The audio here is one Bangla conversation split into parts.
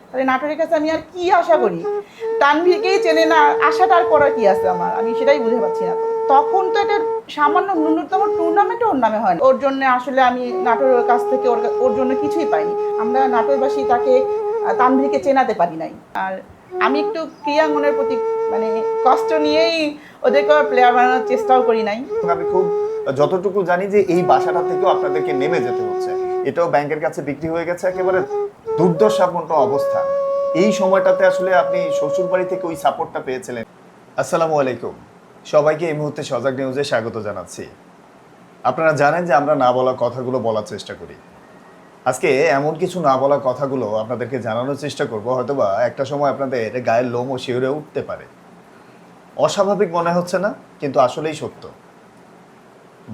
তাহলে নাটোরের কাছে আমি আর কি আশা করি? তানভীরকেই চেনে না, আশাটা আর করার কি আছে আমার? আমি সেটাই বুঝে পাচ্ছি না। তখন তো এটা সামান্য ন্যূনতম টুর্নামেন্টও ওর নামে হয় না। ওর জন্য আসলে আমি নাটোরের কাছ থেকে ওর জন্য কিছুই পাইনি। আমরা নাটোরবাসী তাকে তানভীরকে চেনাতে পারি নাই। আর আমি একটু ক্রীড়াঙ্গনের প্রতি মানে কষ্ট নিয়েই ওদেরকে প্লেয়ার বানানোর চেষ্টাও করি নাই। আমি খুব যতটুকু জানি যে এই বাসাটা থেকেও আপনাদেরকে নেমে যেতে হচ্ছে, এটাও ব্যাংকের কাছে বিক্রি হয়ে গেছে, একেবারে দুর্দশাপূর্ণ অবস্থা। এই সময়টাতে আসলে আপনি শ্বশুর বাড়ি থেকে ওই সাপোর্টটা পেয়েছিলেন। আসসালামু আলাইকুম, সবাইকে এই মুহূর্তে সজাগ নিউজে স্বাগত জানাচ্ছি। আপনারা জানেন যে আমরা না বলা কথাগুলো বলার চেষ্টা করি। আজকে এমন কিছু না বলা কথাগুলো আপনাদেরকে জানানোর চেষ্টা করব, হয়তোবা একটা সময় আপনাদের গায়ের লোমও শিউরে উঠতে পারে। অস্বাভাবিক মনে হচ্ছে না, কিন্তু আসলেই সত্য।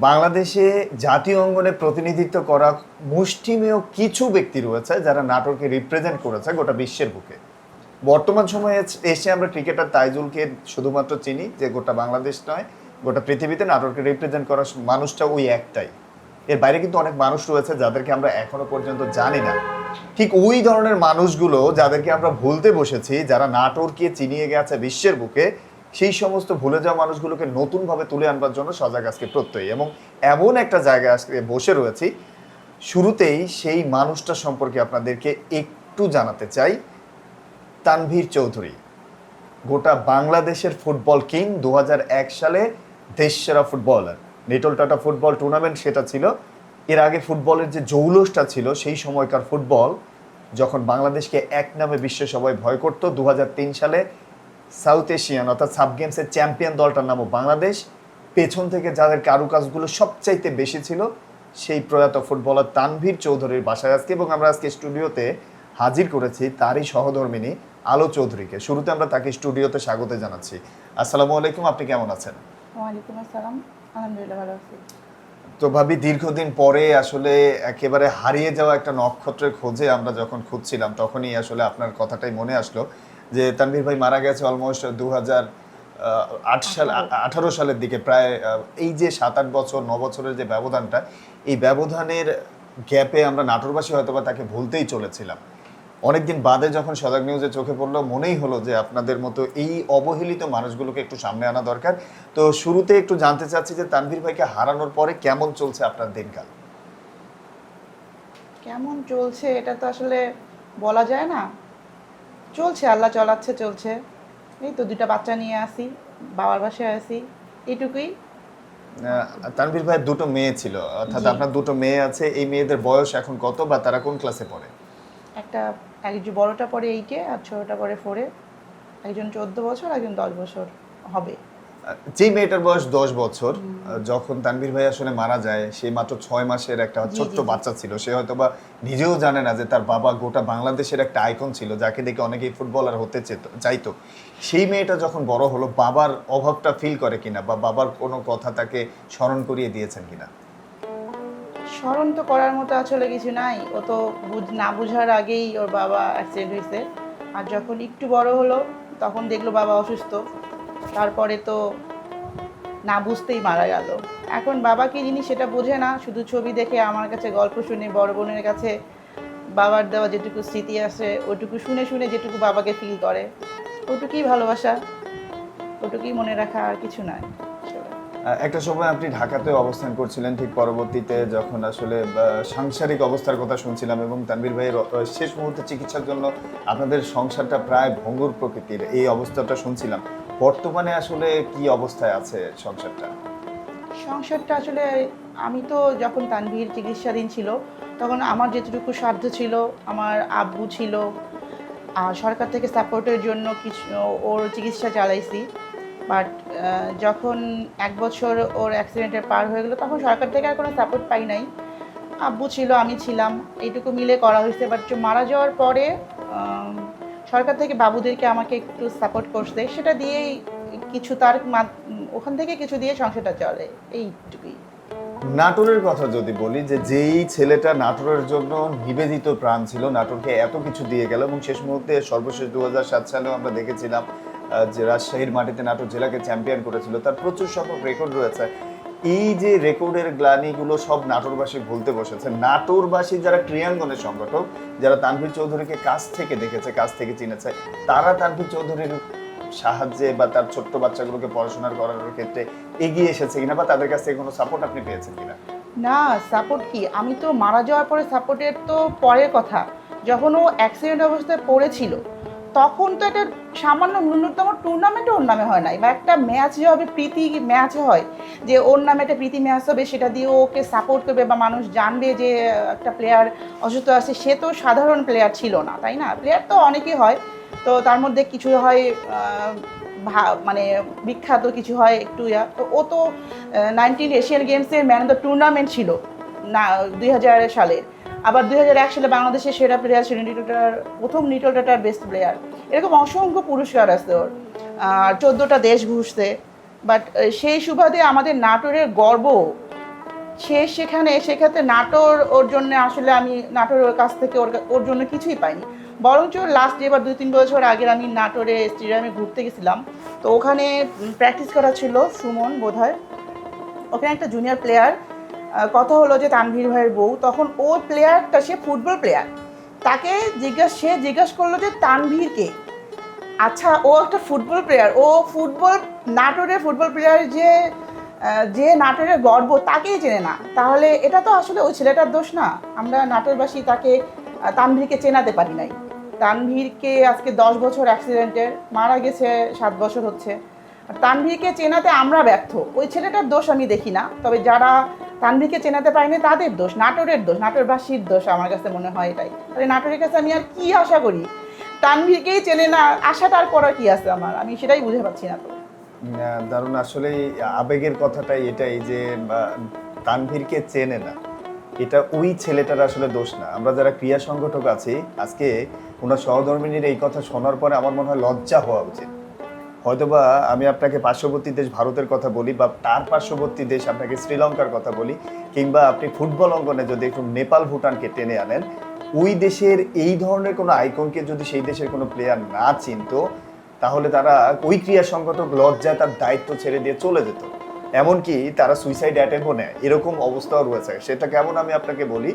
বাংলাদেশে জাতীয় অঙ্গনে প্রতিনিধিত্ব করা মুষ্টিমেয় কিছু ব্যক্তি রয়েছে যারা নাটোরকে রিপ্রেজেন্ট করেছে গোটা বিশ্বের বুকে। বর্তমান সময়ে এসে আমরা ক্রিকেটার তাইজুলকে শুধুমাত্র চিনি, যে গোটা বাংলাদেশ নয়, গোটা পৃথিবীতে নাটোরকে রিপ্রেজেন্ট করা মানুষটা ওই একটাই। এর বাইরে কিন্তু অনেক মানুষ রয়েছে যাদেরকে আমরা এখনো পর্যন্ত জানি না। ঠিক ওই ধরনের মানুষগুলো যাদেরকে আমরা ভুলতে বসেছি, যারা নাটোরকে চিনিয়ে গেছে বিশ্বের বুকে, সেই সমস্ত ভুলে যাওয়া মানুষগুলোকে নতুনভাবে তুলে আনবার জন্য সজাগ আজকে প্রত্যয়ী। এবং এমন একটা জায়গায় আজকে বসে রয়েছি, শুরুতেই সেই মানুষটা সম্পর্কে আপনাদেরকে একটু জানাতে চাই। তানভীর চৌধুরী, গোটা বাংলাদেশের ফুটবল কিং, 2001 সালে দেশসেরা footballer. Little Tata football tournament সেটা ছিল। এর আগে ফুটবলের যে জৌলসটা ছিল, সেই সময়কার ফুটবল যখন বাংলাদেশকে এক নামে বিশ্ব সবাই ভয় করত, 2003 সালে সাউথ এশিয়ান অর্থাৎ সাব গেমসের চ্যাম্পিয়ন দলটার নামও বাংলাদেশ। পেছন থেকে যাদের কারুকাজগুলো সবচাইতে বেশি ছিল, সেই প্রয়াত ফুটবলার তানভীর চৌধুরীর বাসায় আজকে, এবং আমরা আজকে স্টুডিওতে হাজির করেছি তারই সহধর্মিনী আলো চৌধুরীকে। শুরুতে আমরা তাকে স্টুডিওতে স্বাগত জানাচ্ছি। আসসালামু আলাইকুম, আপনি কেমন আছেন? ওয়ালাইকুম আসসালাম, আলহামদুলিল্লাহ ভালো আছি। তো ভাবি, দীর্ঘদিন পরে আসলে একেবারে হারিয়ে যাওয়া একটা নক্ষত্রের খোঁজে আমরা যখন খুঁজছিলাম, তখনই আসলে আপনার কথাটাই মনে আসলো যে তানভীর ভাই মারা গেছে অলমোস্ট 2018 সালের দিকে। প্রায় এই যে 7-8 বছর 9 বছরের যে ব্যবধানটা, এই ব্যবধানের গ্যাপে আমরা নাটোরবাসী হয়তোবা তাকে ভুলতেই চলেছিলাম। অনেকদিন বাদে যখন সজাগ নিউজে চোখে পড়লো, মনেই হলো যে আপনাদের মতো এই অবহেলিত মানুষগুলোকে একটু সামনে আনা দরকার। তো শুরুতে একটু জানতে চাচ্ছি যে তানভীর ভাইকে হারানোর পরে কেমন চলছে আপনার দিনকাল? কেমন চলছে এটা তো আসলে বলা যায় না। চলছে, আল্লাহ চলাচ্ছে, চলছে। এই তো 2টা বাচ্চা নিয়ে আসি, বাবার বাসায় আসি, এইটুকুই। তানভীর ভাইয়ের দুটো মেয়ে ছিল, অর্থাৎ জি। আপনার দুটো মেয়ে আছে। এই মেয়েদের বয়স এখন কত, বা তারা কোন ক্লাসে পড়ে? একজন বড়টা পড়ে 8-এ আর ছোটটা পড়ে 4-এ। একজন 14 বছর, একজন 10 বছর হবে। যে মেয়েটার বয়স 10 বছর, যখন তানভীর ভাই আসলে মারা যায়, সেই মাত্র 6 মাসের একটা জি, ছোট্ট জি, জি। বাচ্চা ছিল। সে হয়তোবা নিজেও জানে না যে তার বাবা গোটা বাংলাদেশের একটা আইকন ছিল, যাকে দেখে অনেকেই ফুটবলার হতে চাইতো। সেই মেয়েটা যখন বড় হলো, বাবার অভাবটা ফিল করে কিনা, বা বাবার কোনো কথা তাকে স্মরণ করিয়ে দিয়েছেন কিনা? স্মরণ তো করার মতো আসলে কিছু নাই। ও তো না বুঝার আগেই ওর বাবা অ্যাক্সিডেন্ট হয়েছে। আর যখন একটু বড় হলো, তখন দেখলো বাবা অসুস্থ। তারপরে তো না বুঝতেই মারা গেল। এখন বাবা কি জিনিস সেটা বোঝে না, শুধু ছবি দেখে আমার কাছে গল্প শুনে, বড় বোনের কাছে বাবার দেওয়া যেটুকু স্মৃতি আছে ওইটুকু শুনে শুনে যেটুকু বাবাকে ফিল করে, ওটুকুই ভালোবাসা, ওটুকুই মনে রাখা, আর কিছু নয় আসলে। একটা সময় আপনি ঢাকাতে অবস্থান করছিলেন, ঠিক পরবর্তীতে যখন আসলে সাংসারিক অবস্থার কথা শুনছিলাম, এবং তানভীর ভাইয়ের শেষ মুহূর্তে চিকিৎসার জন্য আপনাদের সংসারটা প্রায় ভঙ্গুর প্রকৃতির এই অবস্থাটা শুনছিলাম। বর্তমানে আসলে কি অবস্থায় আছে সংসারটা? সংসারটা আসলে আমি তো যখন তানভীর চিকিৎসাধীন ছিল, তখন আমার যেটুকু সাধ্য ছিল, আমার আব্বু ছিল, আর সরকার থেকে সাপোর্টের জন্য কিছু ওর চিকিৎসা চালাইছি। বাট যখন 1 বছর ওর অ্যাক্সিডেন্টের পার হয়ে গেলো, তখন সরকার থেকে আর কোনো সাপোর্ট পাই নাই। আব্বু ছিল, আমি ছিলাম, এইটুকু মিলে করা হয়েছে। বাট মারা যাওয়ার পরে সরকার থেকে বাবুদেরকে আমাকে একটু সাপোর্ট করছে, সেটা দিয়েই কিছু ওখান থেকে কিছু দিয়ে সংসারটা চলে, এইটুকুই। নাটোরের কথা যদি বলি, যে যেই ছেলেটা নাটোরের জন্য নিবেদিত প্রাণ ছিল, নাটোরকে এত কিছু দিয়ে গেল, এবং শেষ মুহূর্তে সর্বশেষ 2007 সালেও আমরা দেখেছিলাম যে রাজশাহীর মাটিতে নাটোর জেলাকে চ্যাম্পিয়ন করেছিল। তার প্রচুর সংখ্যক রেকর্ড রয়েছে। এই যে রেকর্ডের গ্লানিগুলো সব নাটোরবাসী ভুলতে বসেছে। নাটোরবাসী যারা ক্রিয়াঙ্গনের সংগঠক, যারা তানভীর চৌধুরীকে কাছ থেকে দেখেছে, কাছ থেকে চিনেছে, তারা তানভীর চৌধুরীর সাহায্যে বা তার ছোট্ট বাচ্চাগুলোকে পড়াশোনা করানোর ক্ষেত্রে এগিয়ে এসেছে কিনা, বা তাদের কাছ থেকে কোনো সাপোর্ট আপনি পেয়েছেন কিনা? না, সাপোর্ট কি, আমি তো মারা যাওয়ার পরে সাপোর্টের তো পরের কথা। যখন ও অ্যাক্সিডেন্ট অবস্থায় পড়েছিল তখন তো একটা সামান্য ন্যূনতম টুর্নামেন্টও ওর নামে হয় নাই, বা একটা ম্যাচ যে হবে, প্রীতি ম্যাচ হয় যে ওর নামে একটা প্রীতি ম্যাচ হবে, সেটা দিয়ে ওকে সাপোর্ট করবে বা মানুষ জানবে যে একটা প্লেয়ার অসুস্থ আছে। সে তো সাধারণ প্লেয়ার ছিল না, তাই না? প্লেয়ার তো অনেকেই হয়, তো তার মধ্যে কিছু হয় মানে বিখ্যাত, কিছু হয় একটু তো ও তো 19 এশিয়ান গেমসের ম্যান অফ দ্য টুর্নামেন্ট ছিল না 2000 সালে। আবার 2001 সালে বাংলাদেশের সেরা প্লেয়ার ছিল, প্রথম লিটল টাটার বেস্ট প্লেয়ার। এরকম অসংখ্য পুরস্কার আছে ওর, 14টা দেশ ঘুরছে। বাট সেই সুবাদে আমাদের নাটোরের গর্ব, সেক্ষেত্রে নাটোর ওর জন্য আসলে আমি নাটোরের কাছ থেকে ওর জন্য কিছুই পাইনি। বরঞ্চ লাস্ট এবার 2-3 বছর আগে আমি নাটোরে স্টেডিয়ামে ঘুরতে গেছিলাম, তো ওখানে প্র্যাকটিস করা ছিল সুমন বোধহয়, ওখানে একটা জুনিয়র প্লেয়ার, কথা হলো যে তানভীর ভাইয়ের বউ, তখন ও প্লেয়ারটা, সে ফুটবল প্লেয়ার, তাকে জিজ্ঞাসা করলো যে তানভীরকে, আচ্ছা ও একটা ফুটবল প্লেয়ার, ও নাটোরের ফুটবল প্লেয়ার, যে নাটোরের গর্ব, তাকেই চেনে না, তাহলে এটা তো আসলে ওই ছেলেটার দোষ না। আমরা নাটোরবাসী তাকে, তানভীরকে চেনাতে পারি নাই। তানভীরকে আজকে 10 বছর অ্যাক্সিডেন্টের, মারা গেছে 7 বছর হচ্ছে। আর তানভীরকে চেনাতে আমরা ব্যর্থ, ওই ছেলেটার দোষ আমি দেখি না। তবে যারা তানভীরকে চেনাতে পারেনি তাদের দোষ, নাটোরের দোষ, নাটোরবাসীর দোষ আমার কাছে মনে হয় এটাই। তাহলে নাটোরের কাছে আমি আর কি আশা করি? তানভীরকেই চেনে না, আশাটা আর করার কি আছে আমার? আমি সেটাই বুঝে পাচ্ছি না তো। দারুণ, আসলে আবেগের কথাটাই এটাই যে তানভীরকে চেনে না, এটা ওই ছেলেটার আসলে দোষ না। আমরা যারা ক্রীড়া সংগঠক আছি, আজকে ওনার সহধর্মিনীর এই কথা শোনার পরে আমার মনে হয় লজ্জা হওয়া উচিত। হয়তোবা আমি আপনাকে পার্শ্ববর্তী দেশ ভারতের কথা বলি, বা তার পার্শ্ববর্তী দেশ আপনাকে শ্রীলঙ্কার কথা বলি, কিংবা আপনি ফুটবল অঙ্গনে যদি একটু নেপাল ভুটানকে টেনে আনেন, ওই দেশের এই ধরনের কোনো আইকনকে যদি সেই দেশের কোনো প্লেয়ার না চিনতো, তাহলে তারা ওই ক্রীড়া সংগঠক লজ্জায় তার দায়িত্ব ছেড়ে দিয়ে চলে যেত। এমনকি তারা সুইসাইড অ্যাটেম্পও নেয়, এরকম অবস্থাও রয়েছে। সেটা কেমন আমি আপনাকে বলি,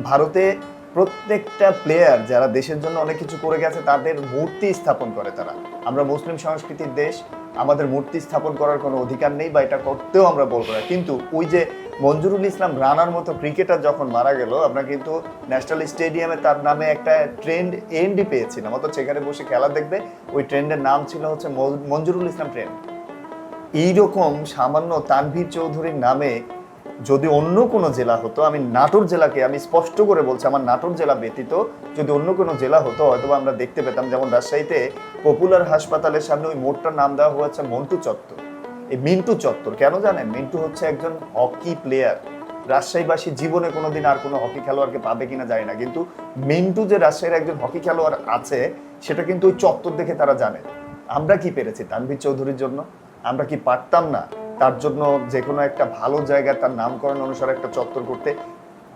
ভারতে প্রত্যেকটা প্লেয়ার যারা দেশের জন্য অনেক কিছু করে গেছে তাদের মূর্তি স্থাপন করে তারা। আমরা মুসলিম সংস্কৃতির দেশ, আমাদের মূর্তি স্থাপন করার কোনো অধিকার নেই, বা এটা করতেও আমরা বলবো না। কিন্তু ওই যে মঞ্জুরুল ইসলাম রানার মতো ক্রিকেটার যখন মারা গেল, আমরা কিন্তু ন্যাশনাল স্টেডিয়ামে তার নামে একটা ট্রেন্ড এন্ডি পেয়েছিলাম, অথচ সেখানে বসে খেলা দেখবে, ওই ট্রেন্ডের নাম ছিল হচ্ছে মঞ্জুরুল ইসলাম ট্রেন্ড। এইরকম সামান্য তানভীর চৌধুরীর নামে যদি অন্য কোনো জেলা হতো, আমি নাটোর জেলাকে আমি স্পষ্ট করে বলছি, আমার নাটোর জেলা ব্যতীত যদি অন্য কোনো জেলা হতো, হয়তো আমরা দেখতে পেতাম, যেমন রাজশাহীতে পপুলার হাসপাতালের সামনে ওই মোড়টার নাম দেওয়া হয়েছে মন্টু চত্বর। এই মিন্টু চত্বর কেন জানেন? মিন্টু হচ্ছে একজন হকি প্লেয়ার। রাজশাহীবাসী জীবনে কোনোদিন আর কোনো হকি খেলোয়াড়কে পাবে কিনা জানি না, কিন্তু মিন্টু যে রাজশাহীর একজন হকি খেলোয়াড় আছে, সেটা কিন্তু ওই চত্বর দেখে তারা জানে। আমরা কি পেরেছি তানভীর চৌধুরীর জন্য? আমরা কি পারতাম না তার জন্য যে কোনো একটা ভালো জায়গায় তার নামকরণ অনুসারে একটা চত্বর করতে?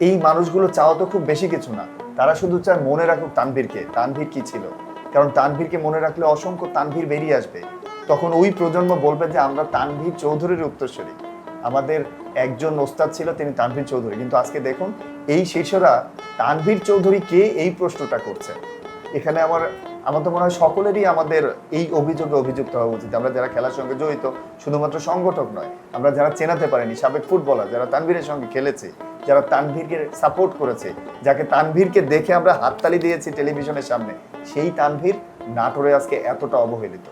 এই মানুষগুলো চাওয়া তো খুব বেশি কিছু না, তারা শুধু চায় মনে রাখুক তানভীরকে, তানভীর কি ছিল। কারণ তানভীরকে মনে রাখলে অসংখ্য তানভীর বেরিয়ে আসবে, তখন ওই প্রজন্ম বলবে যে আমরা তানভীর চৌধুরীর উত্তরসূরি, আমাদের একজন ওস্তাদ ছিল তিনি তানভীর চৌধুরী। কিন্তু আজকে দেখুন এই শিষ্যরা তানভীর চৌধুরী কে, এই প্রশ্নটা করছে। এখানে আমার তো মনে হয় সকলেরই আমাদের এই অভিযোগে অভিযুক্ত হওয়া উচিত। আমরা যারা খেলার সঙ্গে জড়িত, শুধুমাত্র সংগঠক নয়, আমরা যারা চেনাতে পারিনি, সাবেক ফুটবলার যারা তানভীরের সঙ্গে খেলেছে, যারা তানভীরকে সাপোর্ট করেছে, যাকে তানভীরকে দেখে আমরা হাততালি দিয়েছি টেলিভিশনের সামনে, সেই তানভীর নাটোরে আজকে এতটা অবহেলিত।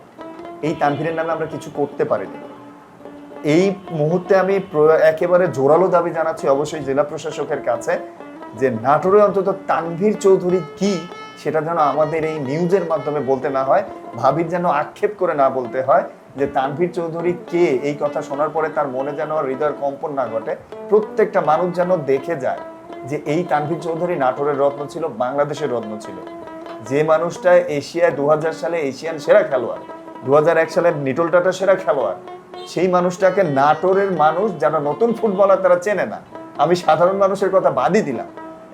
এই তানভীরের নামে আমরা কিছু করতে পারিনি। এই মুহূর্তে আমি একেবারে জোরালো দাবি জানাচ্ছি অবশ্যই জেলা প্রশাসকের কাছে, যে নাটোরে অন্তত তানভীর চৌধুরী কি সেটা যেন আমাদের এই নিউজের মাধ্যমে বলতে না হয়, ভাবির যেন আক্ষেপ করে না বলতে হয় যে তানভীর চৌধুরী কে। এই কথা শোনার পরে তার মনে যেন হৃদয়ের কম্পন না ঘটে, প্রত্যেকটা মানুষ যেন দেখে যায় যে এই তানভীর চৌধুরী নাটোরের রত্ন ছিল, বাংলাদেশের রত্ন ছিল। যে মানুষটা এশিয়ায় 2000 সালে এশিয়ান সেরা খেলোয়াড়, 2001 সালে লিটল টাটা সেরা খেলোয়াড়, সেই মানুষটাকে নাটোরের মানুষ যারা নতুন ফুটবলার তারা চেনে না। আমি সাধারণ মানুষের কথা বাদই দিলাম,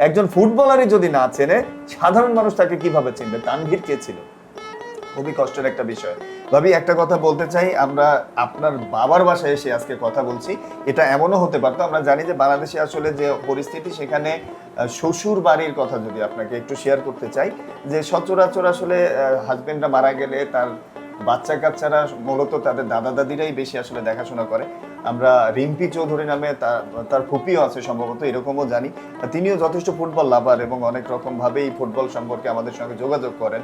একজন ফুটবলারই যদি না চেনে, সাধারণ মানুষ তাকে কিভাবে চিনবে? তানভীর কে ছিল? খুবই কষ্টের একটা বিষয়। ভাবি, একটা কথা বলতে চাই, আমরা আপনার বাবার বাসায় এসে আজকে কথা বলছি। এটা এমনও হতে পারতো, আমরা জানি যে বাংলাদেশে আসলে যে পরিস্থিতি, সেখানে শ্বশুর বাড়ির কথা যদি আপনাকে একটু শেয়ার করতে চাই, যে সচরাচর আসলে হাজবেন্ডরা মারা গেলে তার বাচ্চা কাচ্চারা মূলত তাদের দাদা দাদিরাই বেশি আসলে দেখাশোনা করে। আমরা রিম্পি চৌধুরী নামে তার ফুপিও আছে সম্ভবত, এরকমও জানি। তিনিও যথেষ্ট ফুটবল লাভার এবং অনেক রকম ভাবেই ফুটবল সম্পর্কে আমাদের সঙ্গে যোগাযোগ করেন।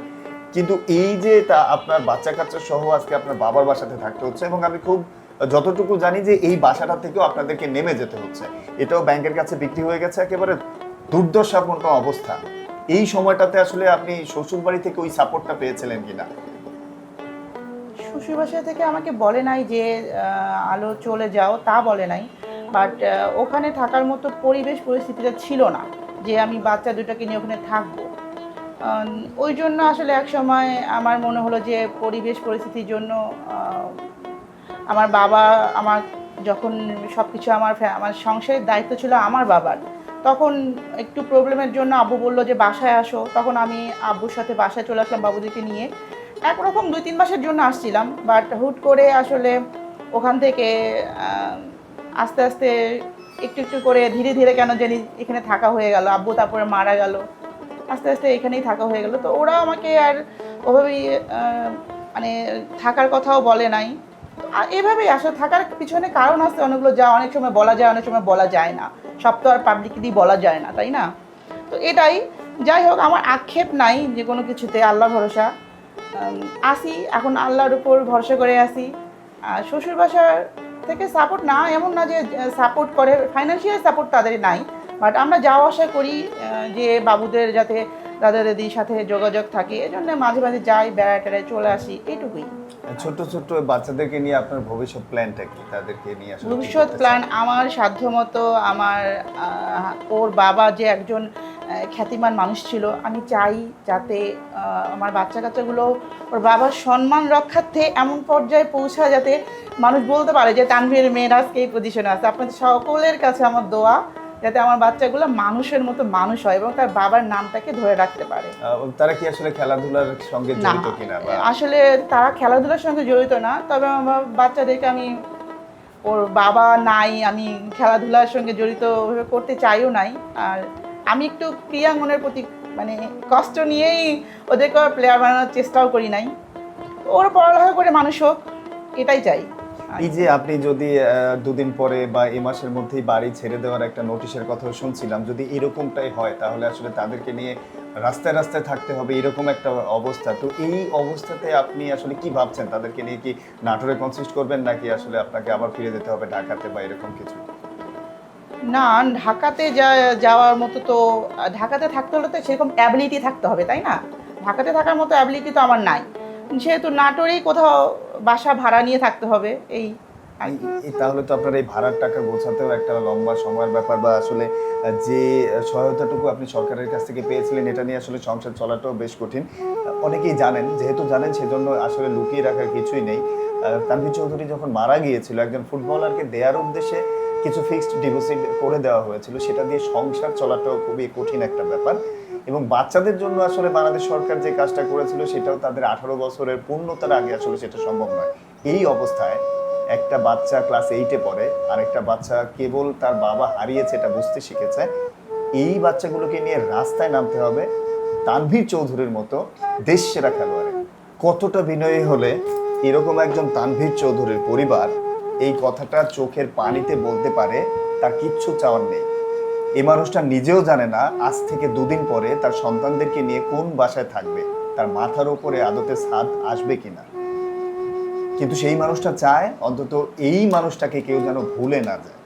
কিন্তু এই যে আপনার বাচ্চা কাচ্চা সহ আজকে আপনার বাবার বাসাতে থাকতে হচ্ছে, এবং আমি খুব যতটুকু জানি যে এই বাসাটা থেকেও আপনাদেরকে নেমে যেতে হচ্ছে, এটাও ব্যাংকের কাছে বিক্রি হয়ে গেছে, একেবারে দুর্দশাপূর্ণ অবস্থা। এই সময়টাতে আসলে আপনি শ্বশুর বাড়ি থেকে ওই সাপোর্টটা পেয়েছিলেন কিনা? শ্বশুরবাসা থেকে আমাকে বলে নাই যে আলো চলে যাও, তা বলে নাই। বাট ওখানে থাকার মতো পরিবেশ পরিস্থিতিটা ছিল না যে আমি বাচ্চা দুটাকে নিয়ে ওখানে থাকবো। ওই জন্য আসলে এক সময় আমার মনে হলো যে পরিবেশ পরিস্থিতির জন্য আমার বাবা, আমার যখন সব কিছু আমার সংসারের দায়িত্ব ছিল আমার বাবার, তখন একটু প্রবলেমের জন্য আব্বু বললো যে বাসায় আসো। তখন আমি আব্বুর সাথে বাসায় চলে আসলাম বাবুদেরকে নিয়ে। একরকম 2-3 মাসের জন্য আসছিলাম, বাট হুট করে আসলে ওখান থেকে আস্তে আস্তে একটু একটু করে ধীরে ধীরে কেন জানি এখানে থাকা হয়ে গেল। আব্বু তারপরে মারা গেল, আস্তে আস্তে এখানেই থাকা হয়ে গেল। তো ওরা আমাকে আর ওভাবেই মানে থাকার কথাও বলে নাই। আর এভাবেই আসলে থাকার পিছনে কারণ আছে অনেকগুলো, যা অনেক সময় বলা যায়, অনেক সময় বলা যায় না। সব তো আর পাবলিকলি বলা যায় না, তাই না? তো এটাই। যাই হোক, আমার আক্ষেপ নাই যে কোনো কিছুতে, আল্লাহ ভরসা। আসি এখন আল্লাহর উপর ভরসা করে আসি। আর শ্বশুর বাসার থেকে সাপোর্ট না, এমন না যে সাপোর্ট করে, ফাইন্যান্সিয়াল সাপোর্ট তাদের নাই। বাট আমরা যাওয়া আসা করি যে বাবুদের যাতে দাদা দাদির সাথে যোগাযোগ থাকে, এই জন্য মাঝে মাঝে যাই, বেড়ায় টেড়ায় চলে আসি, এইটুকুই। ছোট ছোট বাচ্চাদেরকে নিয়ে আপনার ভবিষ্যৎ প্ল্যানটা কি? তাদেরকে নিয়ে আসলে কি ভবিষ্যৎ করতে প্ল্যান চান? আমার সাধ্যমতো, আমার ওর বাবা যে একজন খ্যাতিমান মানুষ ছিল, আমি চাই যাতে আমার বাচ্চা কাচ্চাগুলো ওর বাবার সম্মান রক্ষার্থে এমন পর্যায়ে পৌঁছায় যাতে মানুষ বলতে পারে যে তানভীরের মেয়েরা আজকে এই পজিশনে আছে। আপনাদের সকলের কাছে আমার দোয়া যাতে আমার বাচ্চাগুলো মানুষের মতো মানুষ হয় এবং তার বাবার নামটাকে ধরে রাখতে পারে। তারা কি আসলে খেলাধুলার সঙ্গে না, জড়িত কিনা? আসলে তারা খেলাধুলার সঙ্গে জড়িত না, তবে আমার বাচ্চাদেরকে আমি, ওর বাবা নাই, আমি খেলাধুলার সঙ্গে জড়িত করতে চাইও নাই। আর আমি একটু ক্রীড়াঙ্গনের প্রতি মানে কষ্ট নিয়েই ওদেরকে প্লেয়ার বানানোর চেষ্টাও করি নাই। ওর পড়ালেখা করে মানুষ হোক, এটাই চাই। এই যে আপনি যদি দুদিন পরে বা এই মাসের মধ্যেই বাড়ি ছেড়ে দেওয়ার একটা নোটিশের কথা শুনছিলাম, যদি এরকমটাই হয় তাহলে আসলে তাদেরকে নিয়ে রাস্তায় রাস্তায় থাকতে হবে, এরকম একটা অবস্থা। তো এই অবস্থাতে আপনি আসলে কি ভাবছেন? তাদেরকে নিয়ে কি নাটোরে কনসিস্ট করবেন, নাকি আসলে আপনাকে আবার ফিরে যেতে হবে ঢাকাতে বা এরকম কিছু? না, ঢাকাতে যাওয়ার মতো তো, ঢাকাতে থাকতে হলে তো সেরকম অ্যাবিলিটি থাকতে হবে, তাই না? ঢাকাতে থাকার মতো অ্যাবিলিটি তো আমার নাই, সেহেতু নাটোরেই কোথাও বাসা ভাড়া নিয়ে থাকতে হবে, এই আর কি। তাহলে তো আপনার এই ভাড়ার টাকা গোছাতেও একটা লম্বা সময়ের ব্যাপার, বা আসলে যে সহায়তাটুকু আপনি সরকারের কাছ থেকে পেয়েছিলেন এটা নিয়ে আসলে সংসার চলাটাও বেশ কঠিন। অনেকেই জানেন, যেহেতু জানেন সেজন্য আসলে লুকিয়ে রাখার কিছুই নেই। তানভীর চৌধুরী যখন মারা গিয়েছিল, একজন ফুটবলারকে দেওয়ার উদ্দেশ্যে কিছু ফিক্সড ডিপোজিট করে দেওয়া হয়েছিল, সেটা দিয়ে সংসার চলাটাও খুবই কঠিন একটা ব্যাপার। এবং বাচ্চাদের জন্য আসলে বাংলাদেশ সরকার যে কাজটা করেছিল সেটাও তাদের 18 বছরের পূর্ণতার আগে আসলে সেটা সম্ভব নয়। এই অবস্থায় একটা বাচ্চা ক্লাস 8-এ পড়ে, আর একটা বাচ্চা কেবল তার বাবা হারিয়েছে এটা বুঝতে শিখেছে, এই বাচ্চাগুলোকে নিয়ে রাস্তায় নামতে হবে তানভীর চৌধুরীর মতো দেশ সেরা খেলোয়াড়ে। কতটা বিনয়ী হলে এরকম একজন তানভীর চৌধুরীর পরিবার এই কথাটা চোখের পানিতে বলতে পারে তার কিচ্ছু চাওয়ার নেই। এই মানুষটা নিজেও জানে না আজ থেকে 2 দিন পরে তার সন্তানদেরকে নিয়ে কোন বাসায় থাকবে, তার মাথার উপরে আদতে ছাদ আসবে কিনা। কিন্তু সেই মানুষটা চায় অন্তত এই মানুষটাকে কেউ যেন ভুলে না যায়।